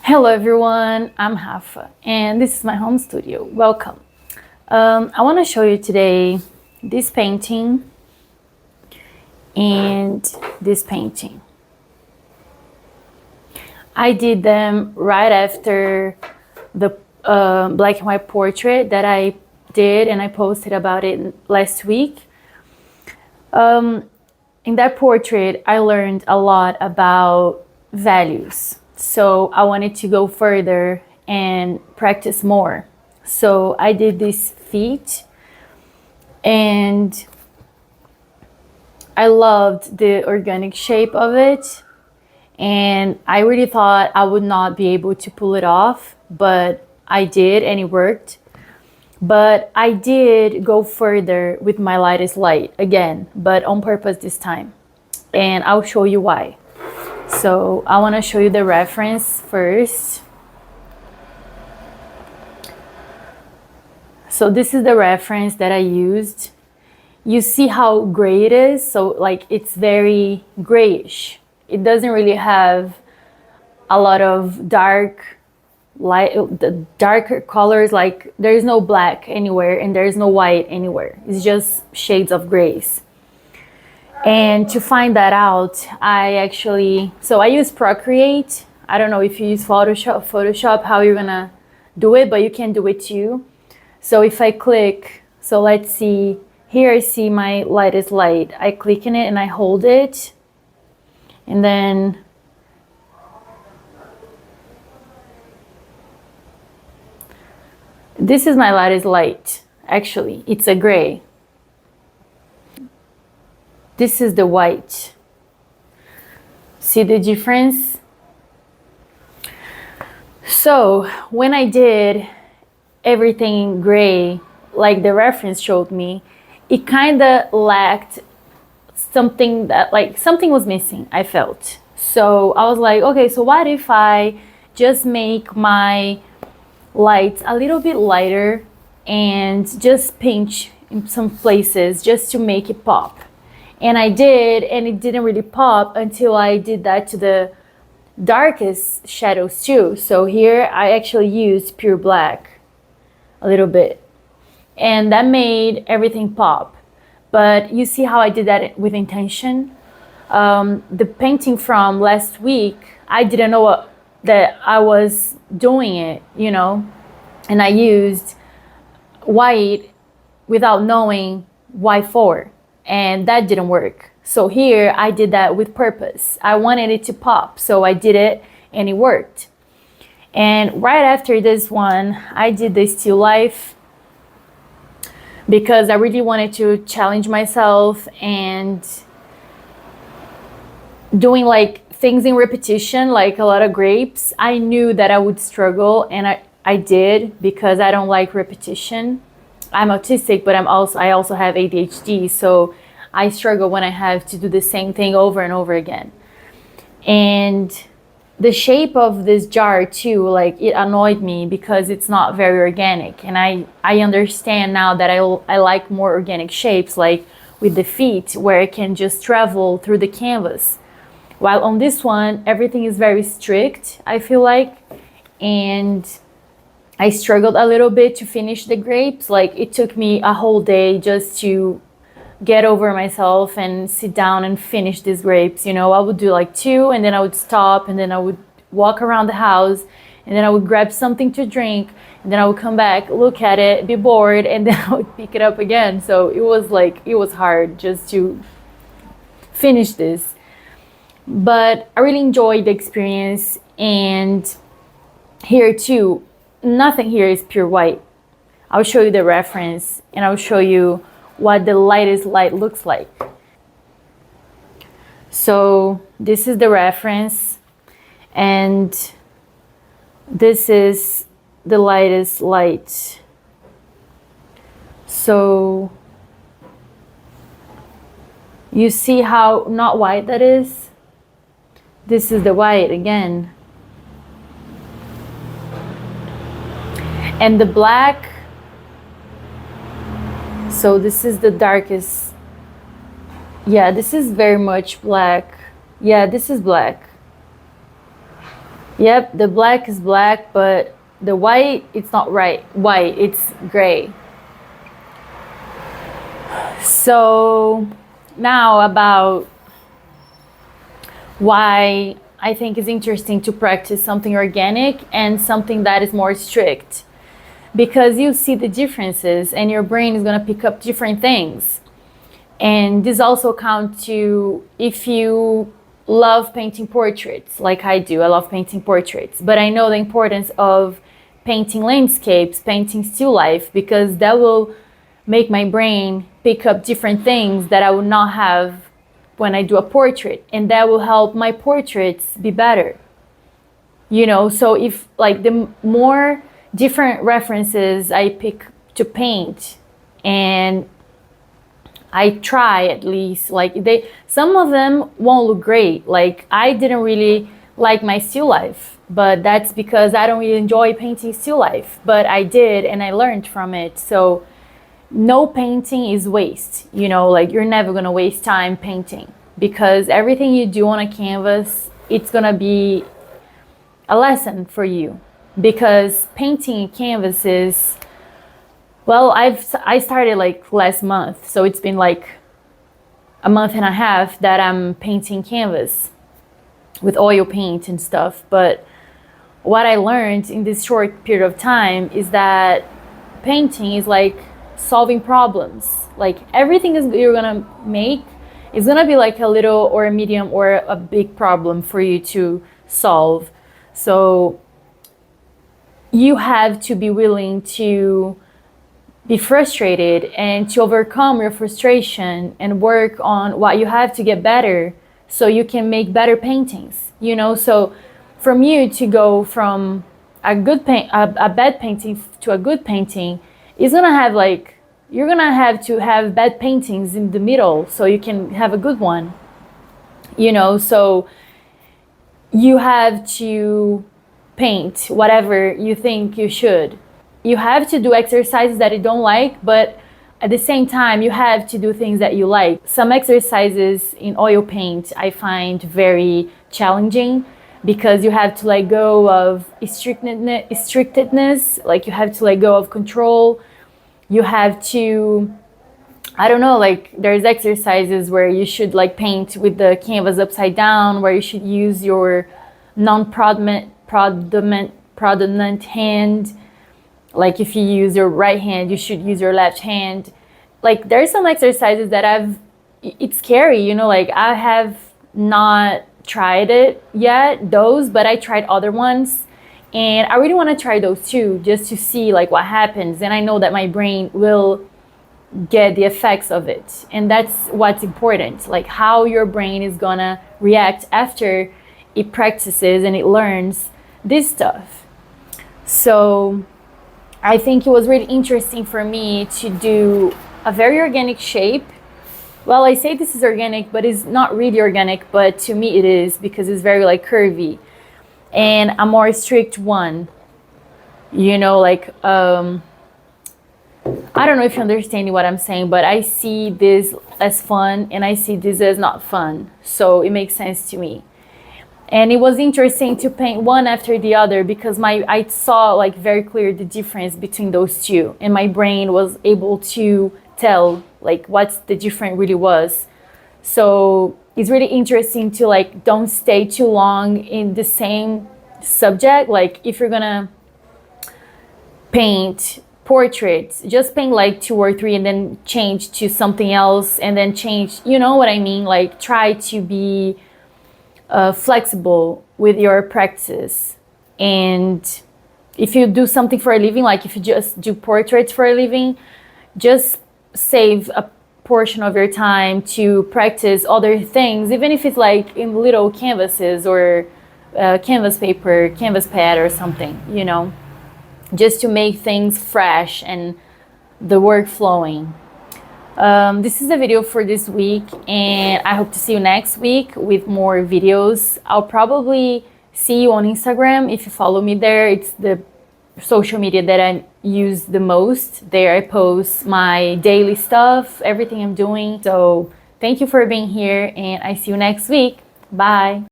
Hello everyone, I'm Rafa and this is my home studio. Welcome. I want to show you today this painting and this painting. I did them right after the black and white portrait that I did, and I posted about it last week. In that portrait, I learned a lot about values. So I wanted to go further and practice more. So I did these feet, and I loved the organic shape of it. And I really thought I would not be able to pull it off, but I did, and it worked. But I did go further with my lightest light again, but on purpose this time. And I'll show you why. So I want to show you the reference first. So this is the reference that I used. You see how gray it is? So like it's very grayish. It doesn't really have a lot of dark light, the darker colors. Like there is no black anywhere and there is no white anywhere. It's just shades of grays. And to find that out, I use Procreate. I don't know if you use Photoshop, how you're gonna do it, but you can do it too. So if I click, so let's see, here I see my lightest light. I click in it and I hold it, and then this is my lightest light. Actually, it's a gray. This is the white. See the difference? So when I did everything gray, like the reference showed me, it kind of lacked something, that like something was missing, I felt. So I was like, okay, so what if I just make my lights a little bit lighter and just pinch in some places just to make it pop. And I did, and it didn't really pop until I did that to the darkest shadows too. So here I actually used pure black a little bit, and that made everything pop. But you see how I did that with intention? The painting from last week, I didn't know that I was doing it, and I used white without knowing why for. And that didn't work. So here I did that with purpose. I wanted it to pop, so I did it and it worked. And right after this one, I did the still life because I really wanted to challenge myself and doing like things in repetition, like a lot of grapes. I knew that I would struggle, and I did, because I don't like repetition. I'm autistic, but I also have ADHD, so I struggle when I have to do the same thing over and over again. And the shape of this jar too, like it annoyed me because it's not very organic. And I understand now that I like more organic shapes, like with the feet, where it can just travel through the canvas. While on this one, everything is very strict, I feel like. And I struggled a little bit to finish the grapes. Like it took me a whole day just to get over myself and sit down and finish these grapes. I would do like 2, and then I would stop, and then I would walk around the house, and then I would grab something to drink, and then I would come back, look at it, be bored, and then I would pick it up again. So it was hard just to finish this. But I really enjoyed the experience. And here too, nothing here is pure white. I'll show you the reference, and I'll show you what the lightest light looks like. So this is the reference, and this is the lightest light. So you see how not white that is? This is the white again. And the black, so this is the darkest. Yeah, this is very much black. Yeah, this is black. Yep, the black is black, but the white, it's not right. White, it's gray. So now about why I think it's interesting to practice something organic and something that is more strict. Because you see the differences and your brain is going to pick up different things. And this also counts to if you love painting portraits, like I do. I love painting portraits, but I know the importance of painting landscapes, painting still life, because that will make my brain pick up different things that I would not have when I do a portrait, and that will help my portraits be better. You know, so if like the more different references I pick to paint, and I try at least, like some of them won't look great. Like I didn't really like my still life, but that's because I don't really enjoy painting still life, but I did and I learned from it. So no painting is waste, you know, like you're never gonna waste time painting, because everything you do on a canvas, it's gonna be a lesson for you. Because painting canvases, well, I started like last month, so it's been like a month and a half that I'm painting canvas with oil paint and stuff. But what I learned in this short period of time is that painting is like solving problems. Like everything is you're gonna make is gonna be like a little or a medium or a big problem for you to solve. So you have to be willing to be frustrated and to overcome your frustration and work on what you have to get better so you can make better paintings, you know. So from you to go from a bad painting to a good painting is gonna have like, you're gonna have to have bad paintings in the middle so you can have a good one, you know. So you have to paint whatever you think you should. You have to do exercises that you don't like, but at the same time, you have to do things that you like. Some exercises in oil paint I find very challenging because you have to let go of strictedness, like you have to let go of control. You have to, I don't know, like there's exercises where you should like paint with the canvas upside down, where you should use your non-prominent hand. Like if you use your right hand, you should use your left hand. Like there's some exercises that it's scary, you know, like I have not tried it yet, those, but I tried other ones. And I really want to try those too, just to see like what happens. And I know that my brain will get the effects of it. And that's what's important, like how your brain is gonna react after it practices and it learns this stuff. So I think it was really interesting for me to do a very organic shape. Well, I say this is organic, but it's not really organic, but to me it is, because it's very like curvy, and a more strict one, you know, like I don't know if you understand what I'm saying, but I see this as fun and I see this as not fun, so it makes sense to me. And it was interesting to paint one after the other because I saw like very clear the difference between those two, and my brain was able to tell like what the difference really was. So it's really interesting to like don't stay too long in the same subject. Like if you're gonna paint portraits, just paint like 2 or 3 and then change to something else and then change, you know what I mean? Like try to be flexible with your practice. And if you do something for a living, like if you just do portraits for a living, just save a portion of your time to practice other things, even if it's like in little canvases or canvas paper, canvas pad or something, you know, just to make things fresh and the work flowing. This is the video for this week, and I hope to see you next week with more videos. I'll probably see you on Instagram if you follow me there. It's the social media that I use the most. There I post my daily stuff, everything I'm doing. So thank you for being here, and I see you next week. Bye.